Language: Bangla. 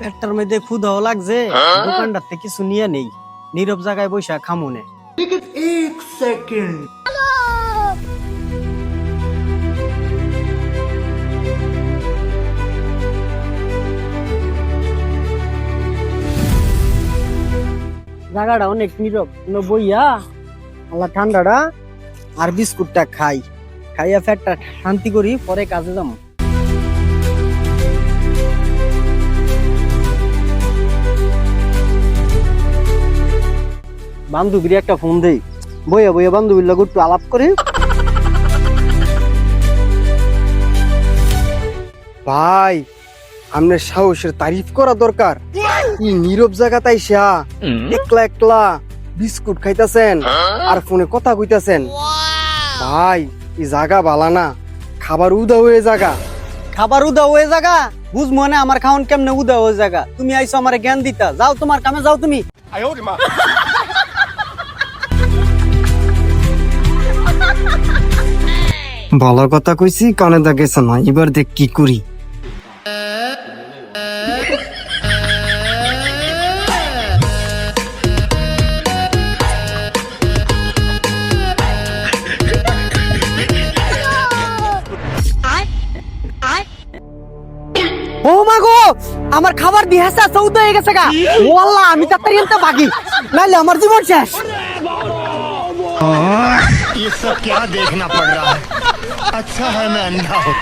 পেটটার মধ্যে ক্ষুধাও লাগছে, দোকানটার থেকে কিছু নিয়ে নেই, নীরব জায়গায় বৈশা খামুনে। एक सेकंड। জায়গাটা অনেক নীরব, বইয়া আল্লাহ ঠান্ডাটা আর বিস্কুটটা খাই, খাইয়া পেটটা শান্তি করি, পরে কাজে যাবো। বান্ধবীর একটা ফোন দেই, বইয়া বইয়া বান্ধবীর লগে একটু আলাপ করে। ভাই, আপনার সাহসের তারিফ করা দরকার। কি নীরব জায়গা তাইসা একলা একলা বিস্কুট খাইতাছেন আর ফোনে কথা কইতাছেন। ভাই, এই জায়গা বালা না, খাবার উদা হয়ে জায়গা, খাবার উদা হয়ে জায়গা বুঝ মনে আমার খাওন কেমনে উদা হয়ে জায়গা। তুমি আইসো আমারে জ্ঞান দিতা, যাও তোমার কামে যাও তুমি। ভালো কথা কইছি, কানে দা গেছে না, এবার দেখ কি করি। ও মা গো, আমার খাবার দিহাসা সৌদ হয়ে গেছে গা। ও আল্লাহ, আমি তাড়াতাড়ি এনতে ভাগি, নাইলে আমার জীবন শেষ। ये सब क्या देखना पड़ रहा है। अच्छा है मैं अंधा हूँ।